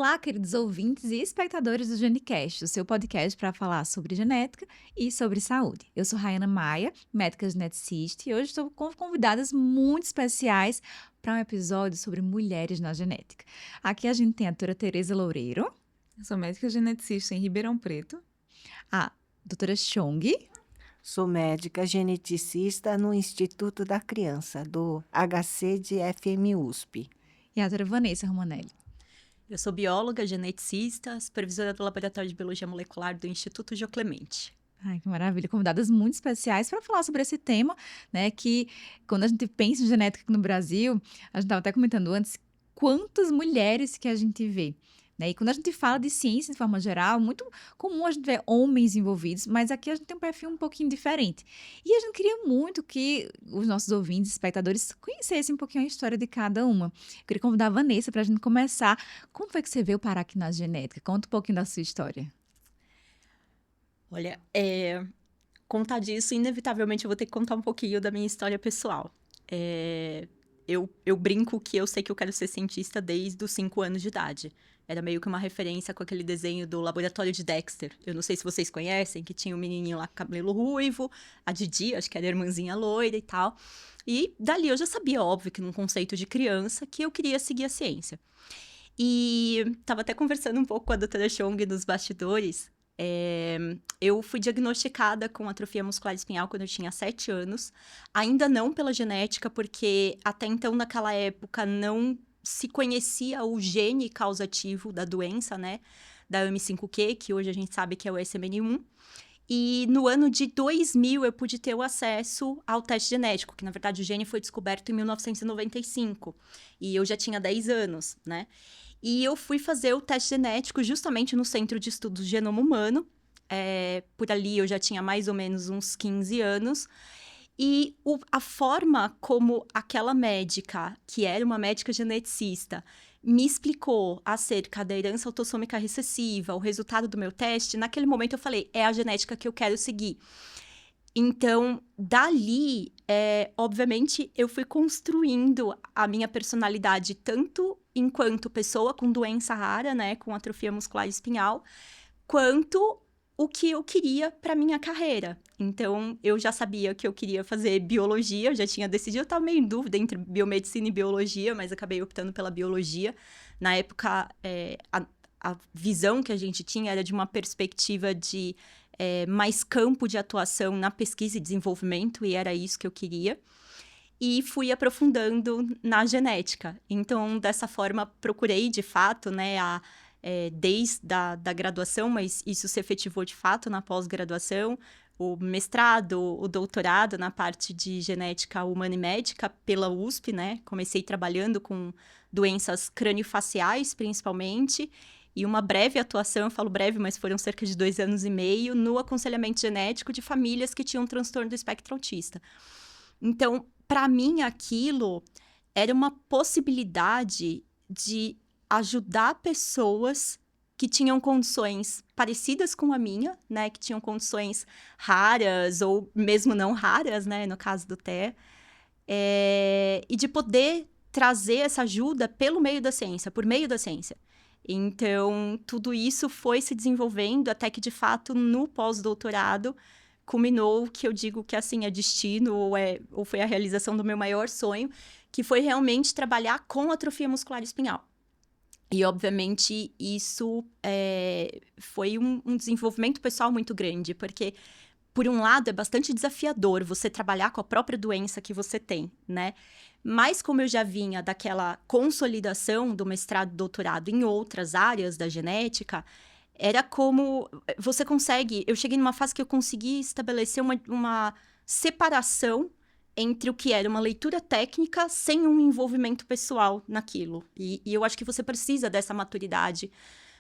Olá, queridos ouvintes e espectadores do GeniCast, o seu podcast para falar sobre genética e sobre saúde. Eu sou Rayana Maia, médica geneticista, e hoje estou com convidadas muito especiais para um episódio sobre mulheres na genética. Aqui a gente tem a doutora Tereza Loureiro, Eu sou médica geneticista em Ribeirão Preto. a doutora Chong, Sou médica geneticista no Instituto da Criança, do HC de FM USP. e a doutora Vanessa Romanelli. Eu sou bióloga, geneticista, supervisora do Laboratório de Biologia Molecular do Instituto Geo Clemente. Ai, que maravilha. Convidadas muito especiais para falar sobre esse tema, né? Que quando a gente pensa em genética aqui no Brasil, a gente estava até comentando antes, quantas mulheres que a gente vê. Né? E quando a gente fala de ciência de forma geral, muito comum a gente ver homens envolvidos, mas aqui a gente tem um perfil um pouquinho diferente. E a gente queria muito que os nossos ouvintes, espectadores, conhecessem um pouquinho a história de cada uma. Eu queria convidar a Vanessa para a gente começar. Como foi que você veio parar aqui na genética? Conta um pouquinho da sua história. Olha, contar disso, inevitavelmente eu vou ter que contar um pouquinho da minha história pessoal. Eu brinco que eu sei que eu quero ser cientista desde os 5 anos de idade. Era meio que uma referência com aquele desenho do Laboratório de Dexter. Eu não sei se vocês conhecem, que tinha um menininho lá com cabelo ruivo, a Didi, acho que era a irmãzinha loira e tal. E dali eu já sabia, óbvio, que num conceito de criança, que eu queria seguir a ciência. E estava até conversando um pouco com a doutora Chong nos bastidores. Eu fui diagnosticada com atrofia muscular espinhal quando eu tinha 7 anos. Ainda não pela genética, porque até então, naquela época, não se conhecia o gene causativo da doença, né? Da M5Q, que hoje a gente sabe que é o SMN1. E no ano de 2000, eu pude ter o acesso ao teste genético, que na verdade o gene foi descoberto em 1995. E eu já tinha 10 anos, né? E eu fui fazer o teste genético justamente no Centro de Estudos de Genoma Humano. Por ali eu já tinha mais ou menos uns 15 anos. E a forma como aquela médica, que era uma médica geneticista, me explicou acerca da herança autossômica recessiva, o resultado do meu teste, naquele momento eu falei, é a genética que eu quero seguir. Então, dali, obviamente, eu fui construindo a minha personalidade tanto enquanto pessoa com doença rara, né, com atrofia muscular espinhal, quanto o que eu queria para minha carreira. Então, eu já sabia que eu queria fazer biologia, eu já tinha decidido, eu estava meio em dúvida entre biomedicina e biologia, mas acabei optando pela biologia. Na época, a visão que a gente tinha era de uma perspectiva de mais campo de atuação na pesquisa e desenvolvimento, e era isso que eu queria. E fui aprofundando na genética. Então, dessa forma, procurei, de fato, né, desde da graduação, mas isso se efetivou, de fato, na pós-graduação, o mestrado, o doutorado na parte de genética humana e médica pela USP, né? Comecei trabalhando com doenças craniofaciais, principalmente, e uma breve atuação, eu falo breve, mas foram cerca de 2 anos e meio, no aconselhamento genético de famílias que tinham transtorno do espectro autista. Então, para mim, aquilo era uma possibilidade de ajudar pessoas que tinham condições parecidas com a minha, né? Que tinham condições raras ou mesmo não raras, né? No caso do TEA. E de poder trazer essa ajuda pelo meio da ciência, por meio da ciência. Então, tudo isso foi se desenvolvendo até que, de fato, no pós-doutorado, culminou o que eu digo que, assim, é destino ou foi a realização do meu maior sonho, que foi realmente trabalhar com atrofia muscular espinhal. E, obviamente, isso foi um desenvolvimento pessoal muito grande, porque, por um lado, é bastante desafiador você trabalhar com a própria doença que você tem, né? Mas como eu já vinha daquela consolidação do mestrado e doutorado em outras áreas da genética, era como você consegue... Eu cheguei numa fase que eu consegui estabelecer uma separação entre o que era uma leitura técnica sem um envolvimento pessoal naquilo. E eu acho que você precisa dessa maturidade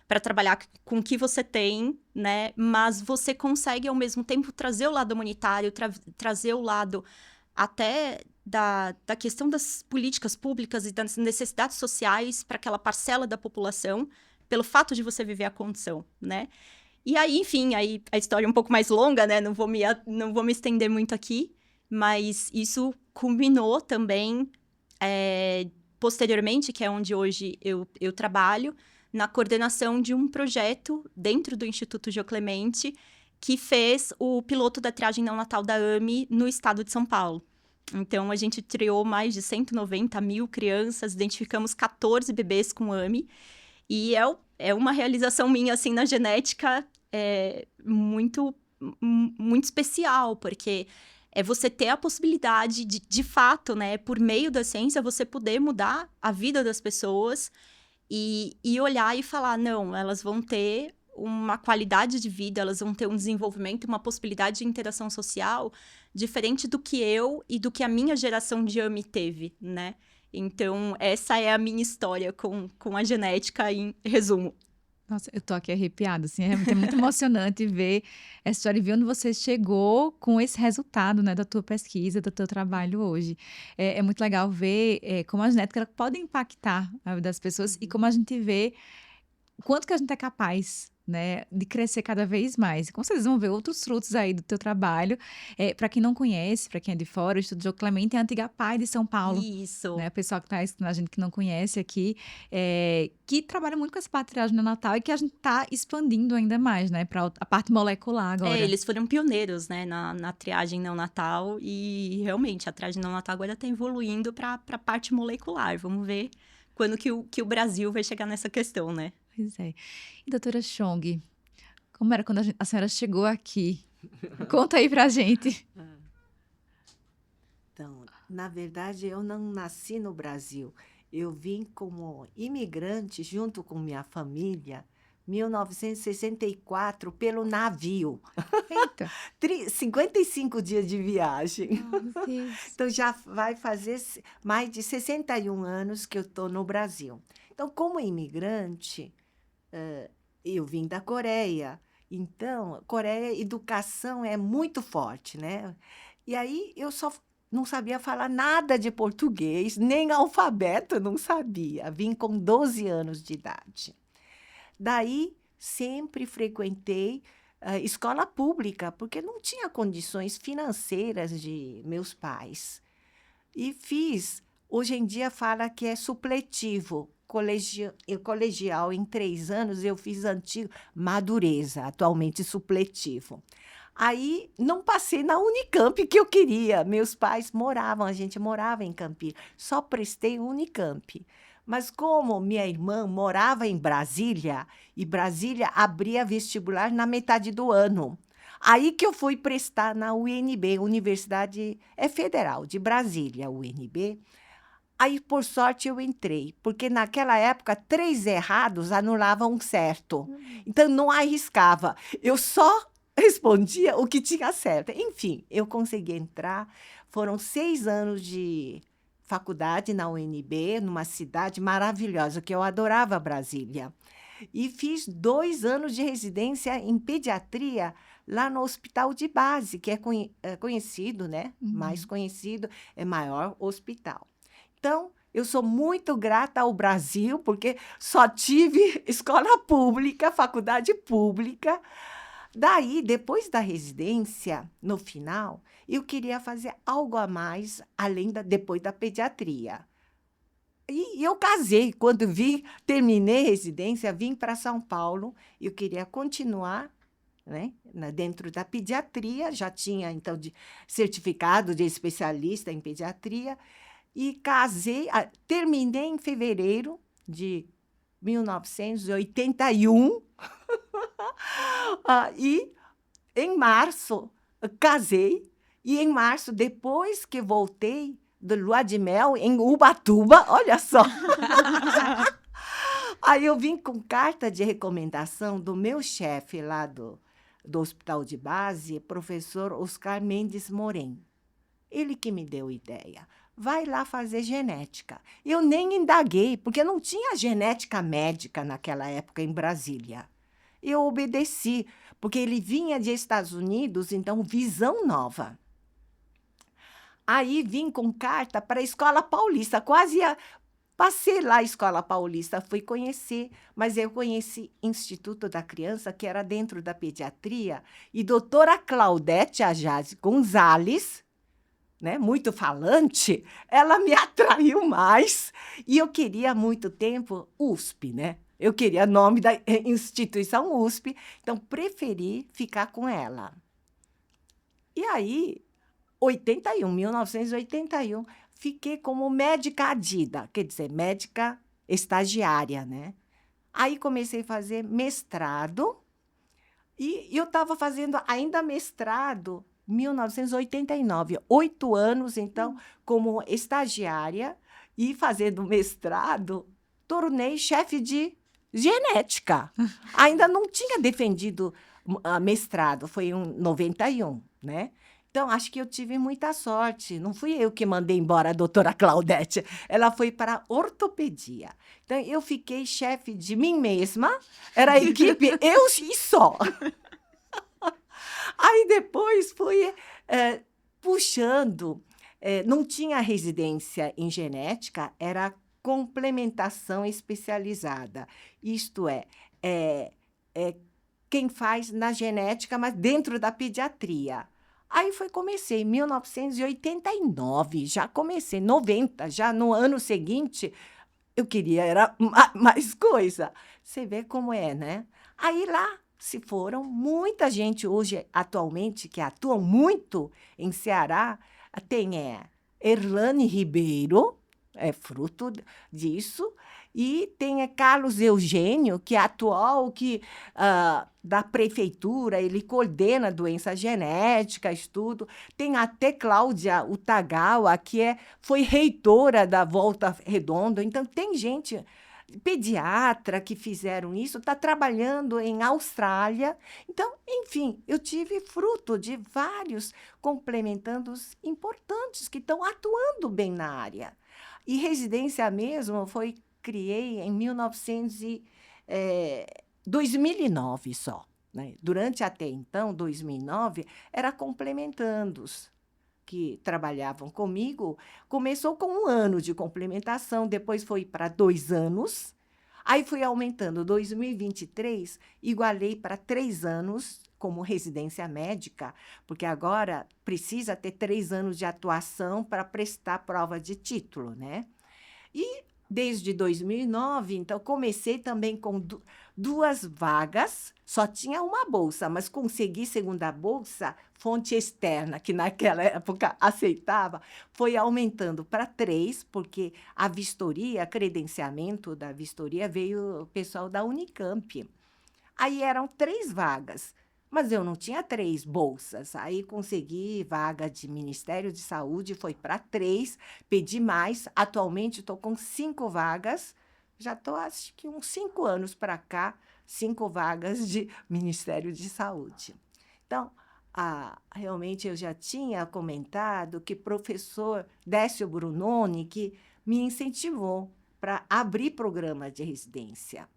para trabalhar com o que você tem, né? Mas você consegue, ao mesmo tempo, trazer o lado humanitário, trazer o lado até da questão das políticas públicas e das necessidades sociais para aquela parcela da população, pelo fato de você viver a condição, né? E aí, enfim, aí a história é um pouco mais longa, né? Não vou me estender muito aqui, mas isso culminou também, posteriormente, que é onde hoje eu trabalho, na coordenação de um projeto dentro do Instituto Geoclemente que fez o piloto da triagem neonatal da AME no estado de São Paulo. Então, a gente triou mais de 190 mil crianças, identificamos 14 bebês com AME, e é uma realização minha, assim, na genética, muito, muito especial, porque é você ter a possibilidade de fato, né, por meio da ciência, você poder mudar a vida das pessoas e olhar e falar, não, elas vão ter uma qualidade de vida, elas vão ter um desenvolvimento, uma possibilidade de interação social diferente do que eu e do que a minha geração de AME teve, né? Então, essa é a minha história com a genética em resumo. Nossa, eu tô aqui arrepiada, assim, é muito emocionante ver essa história e ver onde você chegou com esse resultado, né, da tua pesquisa, do teu trabalho hoje. É muito legal ver como a genética ela pode impactar a vida das pessoas e como a gente vê o quanto que a gente é capaz, né, de crescer cada vez mais. E com certeza vão ver outros frutos aí do teu trabalho. Para quem não conhece, para quem é de fora, o Instituto Geoclemente é a antiga PAI de São Paulo. Isso. Né? O pessoal que está escutando a gente que não conhece aqui, que trabalha muito com essa parte de triagem neonatal e que a gente está expandindo ainda mais, né, para a parte molecular agora. Eles foram pioneiros, né, na triagem neonatal e realmente a triagem neonatal agora está evoluindo para a parte molecular. Vamos ver quando que o Brasil vai chegar nessa questão, né? Pois é. E doutora Chong, como era quando a senhora chegou aqui? Conta aí pra gente. Então, na verdade, eu não nasci no Brasil. Eu vim como imigrante junto com minha família, 1964, pelo navio. Eita. 55 dias de viagem. Oh, meu Deus. Então, já vai fazer mais de 61 anos que eu estou no Brasil. Então, como imigrante, eu vim da Coreia. Então, Coreia, educação é muito forte, né? E aí, eu só não sabia falar nada de português, nem alfabeto não sabia. Vim com 12 anos de idade. Daí, sempre frequentei escola pública, porque não tinha condições financeiras de meus pais. E hoje em dia fala que é supletivo, colegial em 3 anos, eu fiz antigo, madureza, atualmente supletivo. Aí, não passei na Unicamp que eu queria. Meus pais a gente morava em Campinas. Só prestei Unicamp. Mas como minha irmã morava em Brasília, e Brasília abria vestibular na metade do ano. Aí que eu fui prestar na UNB, Universidade Federal de Brasília, UNB. Aí, por sorte, eu entrei, porque naquela época, 3 errados anulavam um certo. Então, não arriscava. Eu só respondia o que tinha certo. Enfim, eu consegui entrar. Foram 6 anos de faculdade na UNB, numa cidade maravilhosa, que eu adorava Brasília. E fiz 2 anos de residência em pediatria lá no Hospital de Base, que é conhecido, né? Mais conhecido, é maior hospital. Então, eu sou muito grata ao Brasil, porque só tive escola pública, faculdade pública. Daí, depois da residência, no final, eu queria fazer algo a mais, depois da pediatria. E eu casei. Quando terminei a residência, vim para São Paulo. Eu queria continuar, né, dentro da pediatria, já tinha, então, certificado de especialista em pediatria. E casei, terminei em fevereiro de 1981. E em março casei. E em março, depois que voltei do lua de mel em Ubatuba, olha só. Aí eu vim com carta de recomendação do meu chefe lá do Hospital de Base, professor Oscar Mendes Moren. Ele que me deu ideia. Vai lá fazer genética. Eu nem indaguei, porque não tinha genética médica naquela época em Brasília. Eu obedeci, porque ele vinha de Estados Unidos, então visão nova. Aí vim com carta para a Escola Paulista, passei lá a Escola Paulista, fui conhecer, mas eu conheci Instituto da Criança, que era dentro da pediatria, e doutora Claudete Ajaz Gonzalez, né, muito falante, ela me atraiu mais. E eu queria há muito tempo USP, né? Eu queria nome da instituição USP, então preferi ficar com ela. E aí, 1981, fiquei como médica adida, quer dizer, médica estagiária, né? Aí comecei a fazer mestrado, e eu estava fazendo ainda mestrado em 1989, 8 anos, então, como estagiária, e fazendo mestrado, tornei chefe de genética. Ainda não tinha defendido mestrado, foi em 91, né? Então, acho que eu tive muita sorte. Não fui eu que mandei embora a doutora Claudete. Ela foi para ortopedia. Então, eu fiquei chefe de mim mesma. Era a equipe, eu e só. Aí, depois, fui puxando. Não tinha residência em genética, era complementação especializada. Isto é quem faz na genética, mas dentro da pediatria. Aí comecei em 1989, já comecei, 90, já no ano seguinte, eu queria era mais coisa. Você vê como é, né? Aí lá se foram muita gente hoje, atualmente, que atuam muito em Ceará, tem Erlane Ribeiro, é fruto disso, e tem Carlos Eugênio, que é atual da prefeitura, ele coordena doença genética, estudo. Tem até Cláudia Utagawa, que foi reitora da Volta Redonda. Então, tem gente, pediatra, que fizeram isso, está trabalhando em Austrália. Então, enfim, eu tive fruto de vários complementandos importantes que estão atuando bem na área. E residência mesmo criei em 2009 só. Né? Durante até então, 2009, era complementandos que trabalhavam comigo. Começou com 1 ano de complementação, depois foi para 2 anos, aí fui aumentando. 2023, igualei para 3 anos como residência médica, porque agora precisa ter 3 anos de atuação para prestar prova de título, né? E desde 2009, então, comecei também com 2 vagas, só tinha uma bolsa, mas consegui segunda bolsa, fonte externa, que naquela época aceitava, foi aumentando para 3, porque a vistoria, credenciamento da vistoria, veio o pessoal da Unicamp. Aí eram 3 vagas. Mas eu não tinha 3 bolsas. Aí consegui vaga de Ministério de Saúde, foi para 3, pedi mais. Atualmente estou com 5 vagas. Já estou, acho que uns 5 anos para cá, 5 vagas de Ministério de Saúde. Então, realmente eu já tinha comentado que o professor Décio Brunoni que me incentivou para abrir programa de residência.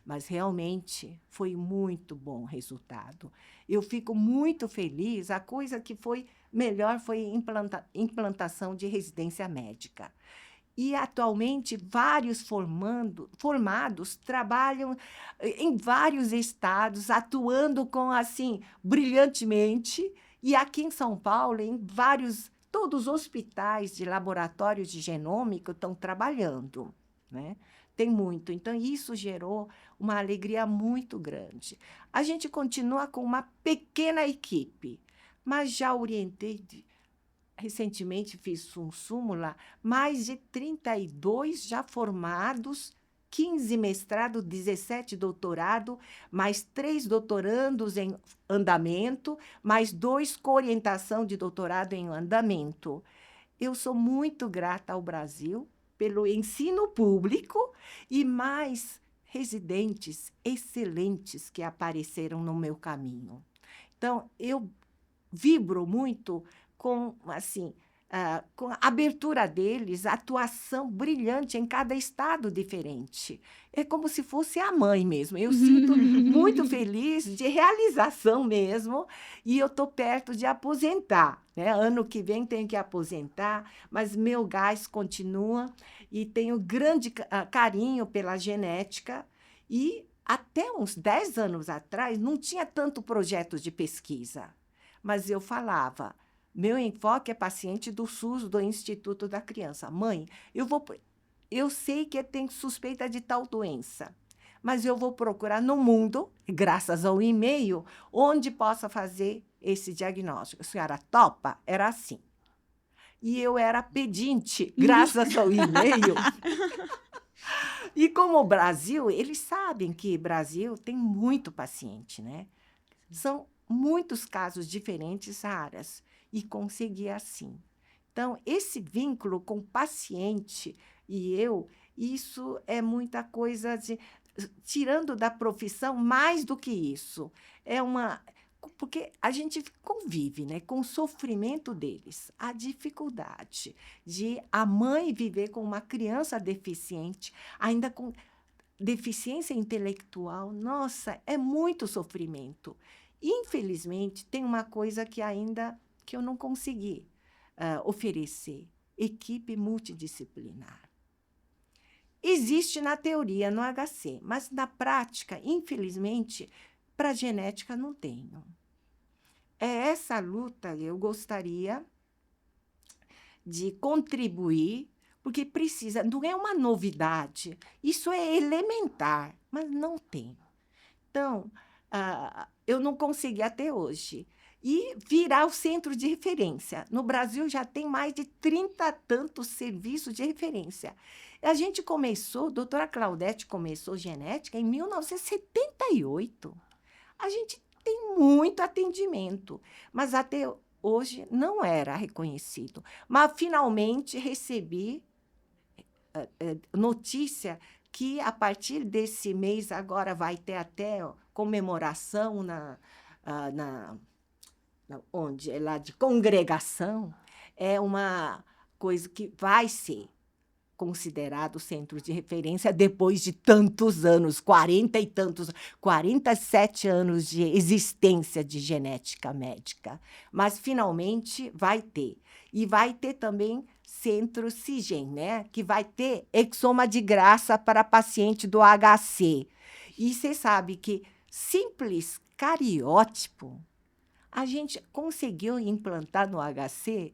Mas realmente foi muito bom o resultado. Eu fico muito feliz. A coisa que foi melhor foi implantação de residência médica. E, atualmente, vários formados trabalham em vários estados, atuando brilhantemente. E aqui em São Paulo, todos os hospitais de laboratório de genômica estão trabalhando, né? Tem muito. Então, isso gerou uma alegria muito grande. A gente continua com uma pequena equipe, mas já orientei, recentemente fiz um súmula, mais de 32 já formados, 15 mestrado, 17 doutorado, mais 3 doutorandos em andamento, mais 2 com orientação de doutorado em andamento. Eu sou muito grata ao Brasil pelo ensino público e mais residentes excelentes que apareceram no meu caminho. Então, eu vibro muito com a abertura deles, a atuação brilhante em cada estado diferente. É como se fosse a mãe mesmo. Eu sinto muito feliz de realização mesmo, e eu estou perto de aposentar. Né? Ano que vem tenho que aposentar, mas meu gás continua e tenho grande carinho pela genética. E até uns 10 anos atrás não tinha tanto projeto de pesquisa, mas eu falava, meu enfoque é paciente do SUS, do Instituto da Criança. Mãe, eu sei que tem suspeita de tal doença, mas eu vou procurar no mundo, graças ao e-mail, onde possa fazer esse diagnóstico. A senhora topa? Era assim. E eu era pedinte, graças ao e-mail. E como o Brasil, eles sabem que o Brasil tem muito paciente, né? São muitos casos diferentes, raras, e consegui assim. Então, esse vínculo com o paciente e eu, isso é muita coisa de... Tirando da profissão, mais do que isso. É uma... Porque a gente convive, né, com o sofrimento deles, a dificuldade de a mãe viver com uma criança deficiente, ainda com deficiência intelectual. Nossa, é muito sofrimento. Infelizmente, tem uma coisa que ainda que eu não consegui oferecer: equipe multidisciplinar. Existe na teoria, no HC, mas na prática, infelizmente, para genética não tenho. É essa luta que eu gostaria de contribuir, porque precisa, não é uma novidade, isso é elementar, mas não tem. Então, eu não consegui até hoje. E virar o centro de referência. No Brasil já tem mais de 30 tantos serviços de referência. A gente começou, a doutora Claudete começou genética em 1978. A gente tem muito atendimento, mas até hoje não era reconhecido. Mas finalmente recebi notícia que a partir desse mês agora vai ter até comemoração onde é lá de congregação, é uma coisa que vai ser considerado centro de referência depois de tantos anos, 47 anos de existência de genética médica. Mas, finalmente, vai ter. E vai ter também centro CIGEM, né? Que vai ter exoma de graça para paciente do HC. E você sabe que simples cariótipo a gente conseguiu implantar no HC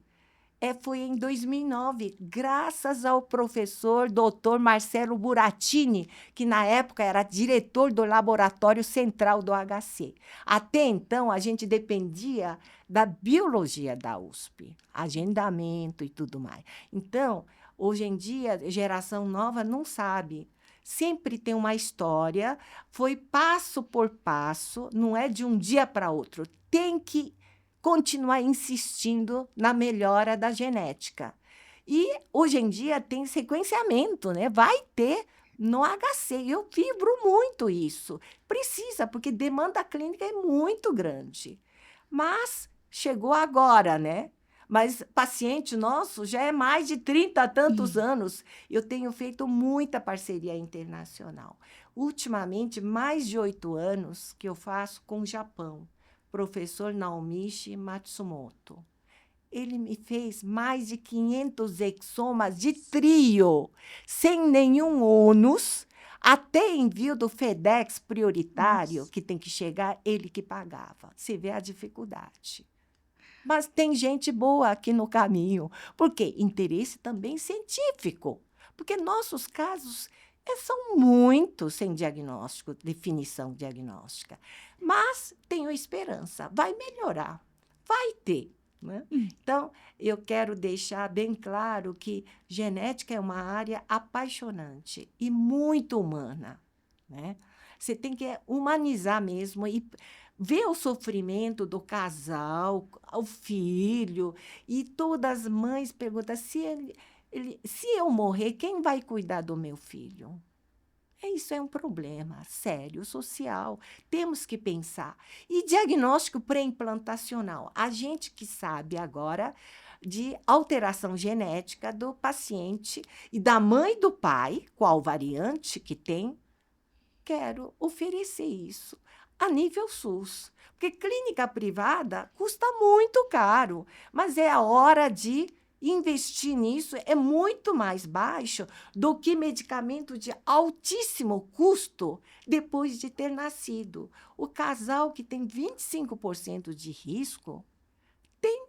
foi em 2009, graças ao professor Dr. Marcelo Buratini, que na época era diretor do laboratório central do HC. Até então, a gente dependia da biologia da USP, agendamento e tudo mais. Então, hoje em dia, a geração nova não sabe. Sempre tem uma história, foi passo por passo, não é de um dia para outro. Tem que continuar insistindo na melhora da genética. E, hoje em dia, tem sequenciamento, né? Vai ter no HC. Eu vibro muito isso. Precisa, porque demanda clínica é muito grande. Mas chegou agora, né? Mas paciente nosso já é mais de 30 tantos anos. Eu tenho feito muita parceria internacional. Ultimamente, mais de 8 anos que eu faço com o Japão. Professor Naomichi Matsumoto. Ele me fez mais de 500 exomas de trio, sem nenhum ônus, até envio do FedEx prioritário, Nossa, que tem que chegar, ele que pagava. Você vê a dificuldade. Mas tem gente boa aqui no caminho. Por quê? Interesse também científico. Porque nossos casos são muitos sem diagnóstico, definição diagnóstica. Mas tenho esperança, vai melhorar, vai ter. Né? Então, eu quero deixar bem claro que genética é uma área apaixonante e muito humana. Né? Você tem que humanizar mesmo e ver o sofrimento do casal, o filho, e todas as mães perguntam se eu morrer, quem vai cuidar do meu filho? Isso é um problema sério, social. Temos que pensar. E diagnóstico pré-implantacional. A gente que sabe agora de alteração genética do paciente e da mãe e do pai, qual variante que tem, quero oferecer isso a nível SUS. Porque clínica privada custa muito caro, mas é a hora de investir nisso, é muito mais baixo do que medicamento de altíssimo custo depois de ter nascido. O casal que tem 25% de risco tem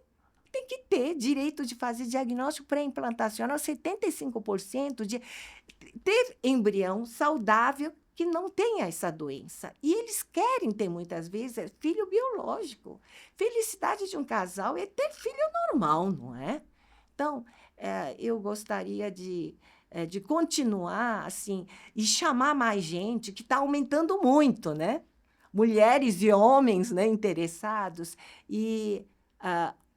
que ter direito de fazer diagnóstico pré-implantacional, 75% de ter embrião saudável que não têm essa doença. E eles querem ter, muitas vezes, filho biológico. Felicidade de um casal é ter filho normal, não é? Então, eu gostaria de continuar assim e chamar mais gente, que está aumentando muito, né? Mulheres e homens, né, interessados. E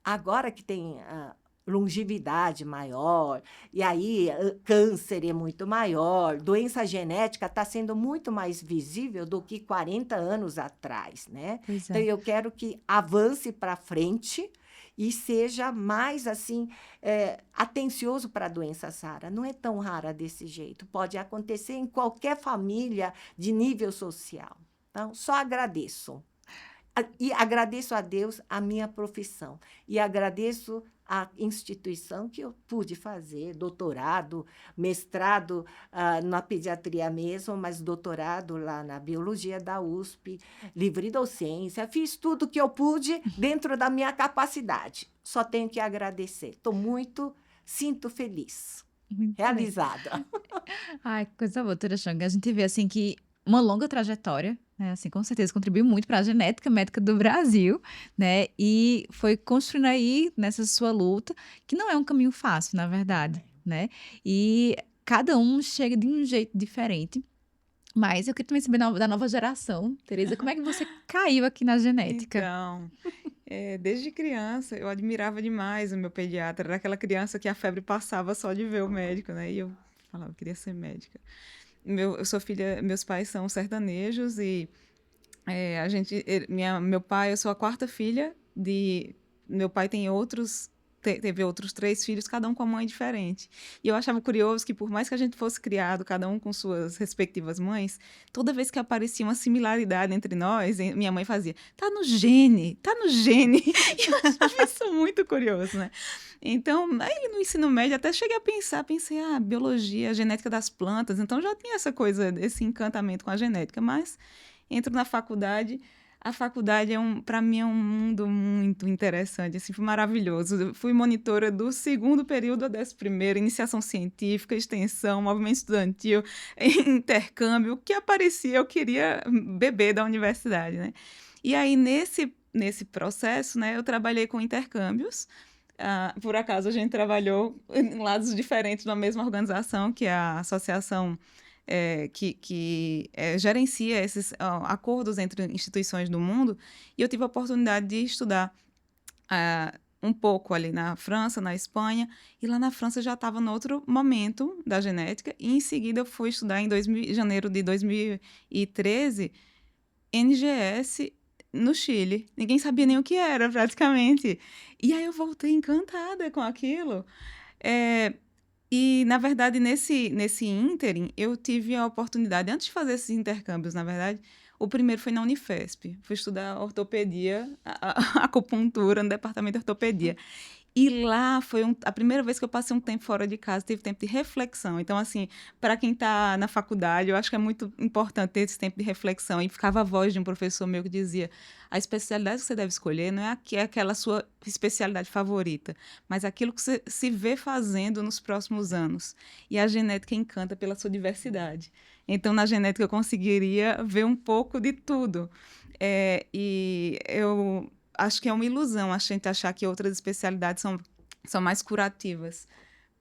agora que tem longevidade maior, e aí câncer é muito maior, doença genética está sendo muito mais visível do que 40 anos atrás, né? Pois Então, é. eu quero que avance para frente e seja mais assim atencioso para a doença rara. Não é tão rara desse jeito. Pode acontecer em qualquer família de nível social. Então, só agradeço. E agradeço a Deus a minha profissão. E agradeço a instituição que eu pude fazer, doutorado, mestrado na pediatria mesmo, mas doutorado lá na biologia da USP, livre docência. Fiz tudo que eu pude dentro da minha capacidade. Só tenho que agradecer. Sinto feliz, Muito bem. realizada. Ai, que coisa boa, doutora Chang. A gente vê, assim, que uma longa trajetória, né, assim, com certeza contribuiu muito para a genética médica do Brasil, né, e foi construindo aí, nessa sua luta, que não é um caminho fácil, na verdade, né, e cada um chega de um jeito diferente. Mas eu queria também saber da nova geração. Tereza, como é que você caiu aqui na genética? Então, desde criança, eu admirava demais o meu pediatra. Era aquela criança que a febre passava só de ver o médico, né? E eu falava, eu queria ser médica. Eu sou filha, meus pais são sertanejos e meu pai, eu sou a quarta filha meu pai teve outros 3 filhos, cada um com uma mãe diferente. E eu achava curioso que, por mais que a gente fosse criado, cada um com suas respectivas mães, toda vez que aparecia uma similaridade entre nós, minha mãe fazia, tá no gene, tá no gene. E eu achava isso muito curioso, né? Então, aí no ensino médio, até cheguei a pensei, biologia, genética das plantas, então já tinha essa coisa, esse encantamento com a genética, mas entro na faculdade. A faculdade, para mim, é um mundo muito interessante, assim, foi maravilhoso. Eu fui monitora do 2º período ao 11º, iniciação científica, extensão, movimento estudantil, intercâmbio, o que aparecia, eu queria beber da universidade, né? E aí, nesse processo, né, eu trabalhei com intercâmbios. Por acaso, a gente trabalhou em lados diferentes na mesma organização, que é a Associação que gerencia esses acordos entre instituições do mundo, e eu tive a oportunidade de estudar um pouco ali na França, na Espanha, e lá na França já estava no outro momento da genética, e em seguida eu fui estudar em janeiro de 2013, NGS no Chile. Ninguém sabia nem o que era, praticamente. E aí eu voltei encantada com aquilo. E, na verdade, nesse ínterim, eu tive a oportunidade, antes de fazer esses intercâmbios, na verdade, o primeiro foi na Unifesp. Fui estudar ortopedia, acupuntura no departamento de ortopedia. E lá foi a primeira vez que eu passei um tempo fora de casa, tive tempo de reflexão. Então, assim, para quem está na faculdade, eu acho que é muito importante ter esse tempo de reflexão. E ficava a voz de um professor meu que dizia, a especialidade que você deve escolher não é aquela sua especialidade favorita, mas aquilo que você se vê fazendo nos próximos anos. E a genética encanta pela sua diversidade. Então, na genética, eu conseguiria ver um pouco de tudo. E eu acho que é uma ilusão a gente achar que outras especialidades são mais curativas.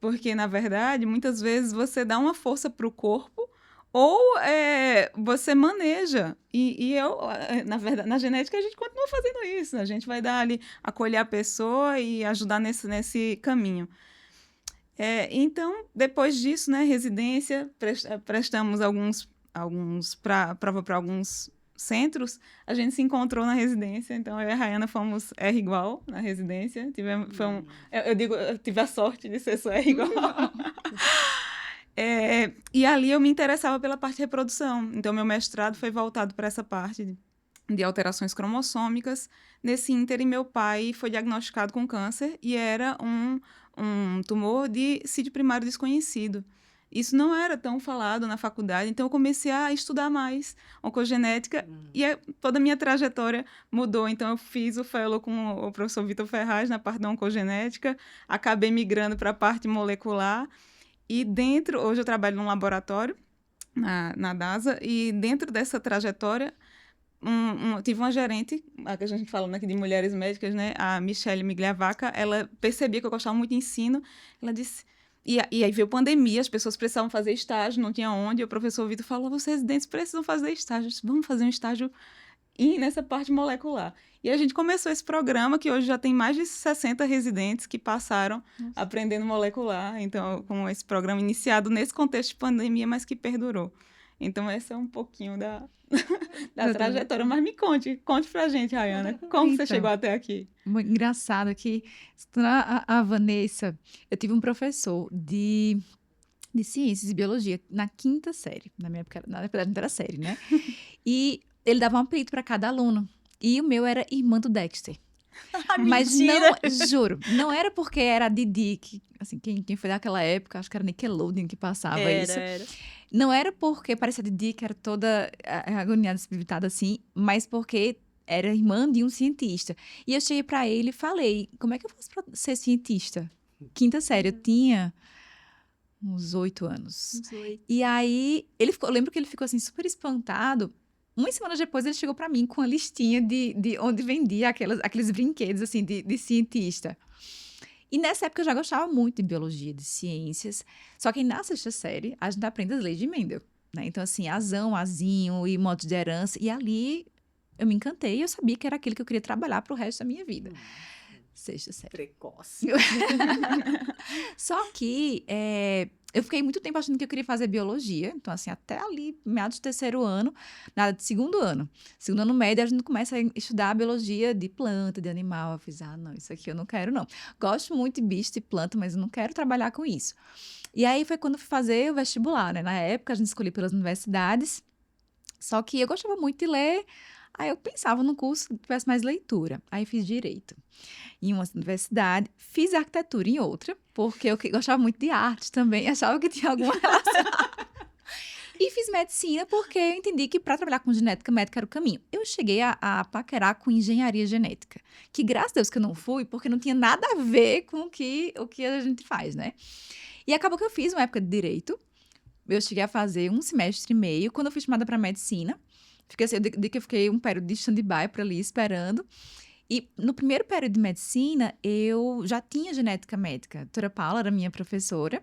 Porque, na verdade, muitas vezes você dá uma força para o corpo ou você maneja. E eu, na verdade, na genética, a gente continua fazendo isso. A gente vai dar ali, acolher a pessoa e ajudar nesse caminho. Então, depois disso, né, residência, prestamos prova para alguns centros, a gente se encontrou na residência, então eu e a Rayana fomos R igual na residência, eu tive a sorte de ser só R igual. E ali eu me interessava pela parte de reprodução, então meu mestrado foi voltado para essa parte de alterações cromossômicas. Nesse ínterim, meu pai foi diagnosticado com câncer e era um tumor de sídio primário desconhecido. Isso não era tão falado na faculdade, então eu comecei a estudar mais oncogenética e toda a minha trajetória mudou. Então eu fiz o fellow com o professor Vitor Ferraz na parte da oncogenética, acabei migrando para a parte molecular e hoje eu trabalho num laboratório na DASA, e dentro dessa trajetória, tive uma gerente, a que a gente falando aqui de mulheres médicas, né, a Michelle Migliavaca, ela percebia que eu gostava muito de ensino, ela disse... E aí veio pandemia, as pessoas precisavam fazer estágio, não tinha onde, e o professor Vitor falou, os residentes precisam fazer estágio. Eu disse, vamos fazer um estágio nessa parte molecular. E a gente começou esse programa, que hoje já tem mais de 60 residentes que passaram aprendendo molecular. Então, com esse programa iniciado nesse contexto de pandemia, mas que perdurou. Então, esse é um pouquinho da trajetória. Mas me conte pra gente, Rayana, como você chegou até aqui? Muito engraçado que, a Vanessa, eu tive um professor de ciências e biologia na 5ª série. Na minha época, na verdade, não era série, né? E ele dava um apelido para cada aluno. E o meu era irmã do Dexter. Mas não, juro, não era porque era a Didi, que, assim, quem foi daquela época, acho que era Nickelodeon que passava isso. Era. Não era porque parecia a Didi, que era toda agoniada, debilitada assim, mas porque era irmã de um cientista. E eu cheguei pra ele e falei, como é que eu faço pra ser cientista? 5ª série, eu tinha uns 8 anos. E aí, eu lembro que ele ficou assim, super espantado. Umas semanas depois, ele chegou pra mim com uma listinha de onde vendia aqueles brinquedos, assim, de cientista. E nessa época eu já gostava muito de biologia, de ciências. Só que na 6ª série, a gente aprende as leis de Mendel, né? Então, assim, azão, azinho e modos de herança. E ali eu me encantei e eu sabia que era aquilo que eu queria trabalhar pro resto da minha vida. 6ª série. Precoce. Só que eu fiquei muito tempo achando que eu queria fazer biologia. Então, assim, até ali, meados do 3º ano, nada de 2º ano. 2º ano médio, a gente começa a estudar a biologia de planta, de animal. Eu fiz, não, isso aqui eu não quero, não. Gosto muito de bicho e planta, mas eu não quero trabalhar com isso. E aí foi quando eu fui fazer o vestibular, né? Na época, a gente escolhia pelas universidades. Só que eu gostava muito de ler. Aí eu pensava num curso que tivesse mais leitura. Aí fiz direito em uma universidade, fiz arquitetura em outra, porque eu gostava muito de arte também, achava que tinha alguma relação. E fiz medicina porque eu entendi que para trabalhar com genética médica era o caminho. Eu cheguei a paquerar com engenharia genética, que graças a Deus que eu não fui, porque não tinha nada a ver com o que a gente faz, né? E acabou que eu fiz uma época de direito, eu cheguei a fazer 1 semestre e meio, quando eu fui chamada para medicina, fiquei assim, eu fiquei um período de stand-by para ali esperando. E no primeiro período de medicina, eu já tinha genética médica. A doutora Paula era minha professora.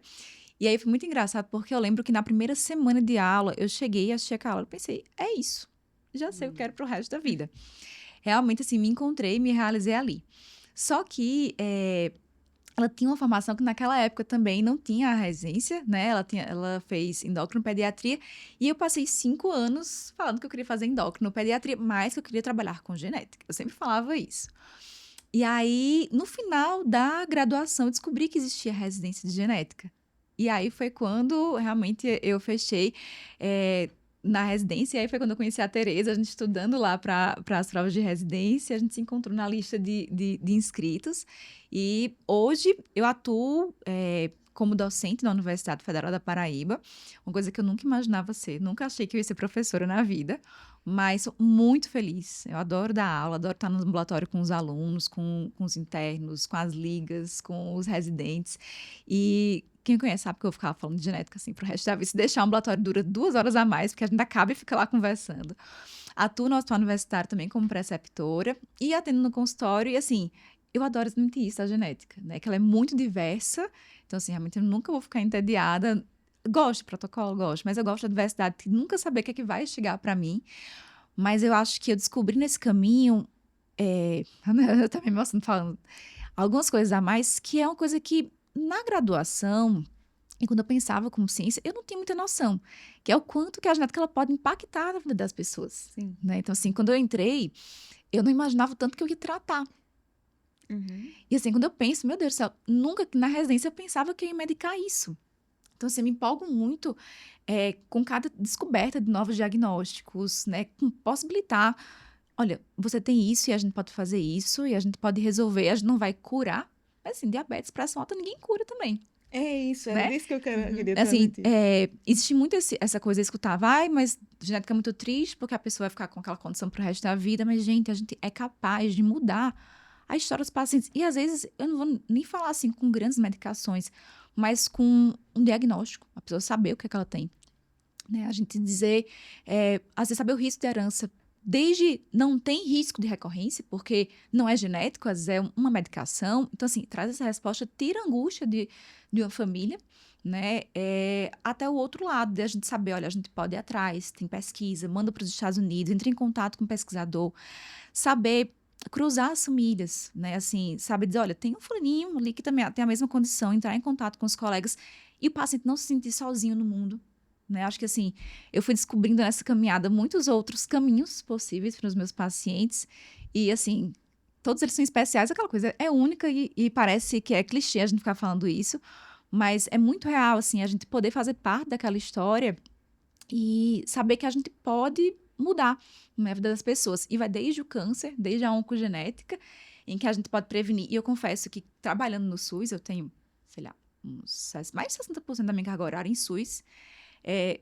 E aí foi muito engraçado, porque eu lembro que na primeira semana de aula, eu cheguei a assistir a aula e pensei, é isso. Já sei o que eu quero pro resto da vida. Realmente, assim, me encontrei, me realizei ali. Só que ela tinha uma formação que naquela época também não tinha a residência, né? Ela fez endocrinopediatria e eu passei 5 anos falando que eu queria fazer endocrinopediatria, mas que eu queria trabalhar com genética. Eu sempre falava isso. E aí, no final da graduação, eu descobri que existia residência de genética. E aí foi quando realmente eu fechei na residência, e aí foi quando eu conheci a Tereza, a gente estudando lá para as provas de residência, a gente se encontrou na lista de inscritos, e hoje eu atuo como docente na Universidade Federal da Paraíba, uma coisa que eu nunca imaginava ser, nunca achei que eu ia ser professora na vida, mas sou muito feliz, eu adoro dar aula, adoro estar no ambulatório com os alunos, com os internos, com as ligas, com os residentes, e quem conhece sabe que eu ficava falando de genética assim pro resto da vida. Se deixar o ambulatório dura 2 horas a mais, porque a gente acaba e fica lá conversando. Atuo no hospital universitário também como preceptora e atendo no consultório. E assim, eu adoro exatamente isso, a genética, né? Que ela é muito diversa. Então, assim, realmente eu nunca vou ficar entediada. Gosto de protocolo, gosto, mas eu gosto da diversidade, de nunca saber o que é que vai chegar para mim. Mas eu acho que eu descobri nesse caminho, eu também me emociono falando algumas coisas a mais, que é uma coisa que na graduação, e quando eu pensava como ciência, eu não tinha muita noção, que é o quanto que a genética ela pode impactar na vida das pessoas. Sim. Né? Então, assim, quando eu entrei, eu não imaginava o tanto que eu ia tratar. Uhum. E assim, quando eu penso, meu Deus do céu, nunca na residência eu pensava que eu ia medicar isso. Então, assim, eu me empolgo muito com cada descoberta de novos diagnósticos, né? Com possibilitar, olha, você tem isso e a gente pode fazer isso, e a gente pode resolver, a gente não vai curar. Mas assim, diabetes, pressão alta, ninguém cura também. É isso, era né? disso que eu queria Assim, transmitir. existe muito essa coisa de escutar, mas genética é muito triste, porque a pessoa vai ficar com aquela condição pro resto da vida, mas, gente, a gente é capaz de mudar a história dos pacientes. E, às vezes, eu não vou nem falar, assim, com grandes medicações, mas com um diagnóstico, a pessoa saber o que é que ela tem. né? A gente dizer, às vezes, saber o risco de herança. Desde não tem risco de recorrência, porque não é genético, às vezes é uma medicação. Então, assim, traz essa resposta, tira a angústia de uma família, né? Até o outro lado, de a gente saber, olha, a gente pode ir atrás, tem pesquisa, manda para os Estados Unidos, entra em contato com o pesquisador, saber cruzar as famílias, né? Assim, sabe dizer, olha, tem um fulaninho ali que também tem a mesma condição, entrar em contato com os colegas e o paciente não se sentir sozinho no mundo, né? Acho que, assim, eu fui descobrindo nessa caminhada muitos outros caminhos possíveis para os meus pacientes e, assim, todos eles são especiais, aquela coisa é única e parece que é clichê a gente ficar falando isso, mas é muito real, assim, a gente poder fazer parte daquela história e saber que a gente pode mudar, né, a vida das pessoas. E vai desde o câncer, desde a oncogenética, em que a gente pode prevenir. E eu confesso que, trabalhando no SUS, eu tenho, sei lá, mais de 60% da minha carga horária em SUS.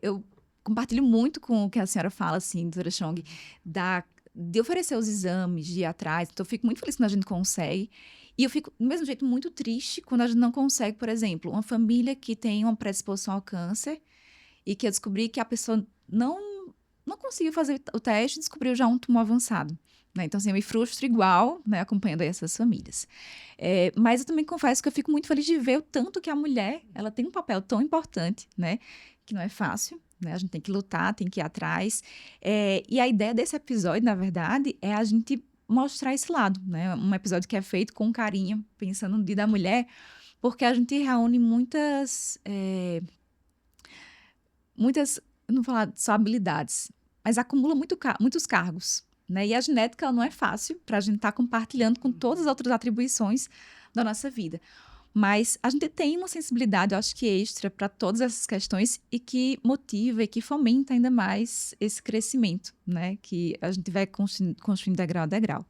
Eu compartilho muito com o que a senhora fala, assim, doutora Chong, de oferecer os exames, de ir atrás. Então, eu fico muito feliz quando a gente consegue. E eu fico, do mesmo jeito, muito triste quando a gente não consegue, por exemplo, uma família que tem uma predisposição ao câncer e que eu descobri que a pessoa não conseguiu fazer o teste e descobriu já um tumor avançado, né? Então, assim, eu me frustro igual, né, acompanhando aí essas famílias. Mas eu também confesso que eu fico muito feliz de ver o tanto que a mulher, ela tem um papel tão importante, né, que não é fácil, né? A gente tem que lutar, tem que ir atrás. E a ideia desse episódio, na verdade, é a gente mostrar esse lado, né? Um episódio que é feito com carinho, pensando no Dia da Mulher, porque a gente reúne muitas, não vou falar só habilidades, mas acumula muitos cargos, né? E a genética ela não é fácil para a gente estar compartilhando com todas as outras atribuições da nossa vida. Mas a gente tem uma sensibilidade, eu acho que extra, para todas essas questões e que motiva e que fomenta ainda mais esse crescimento, né? Que a gente vai construindo degrau a degrau.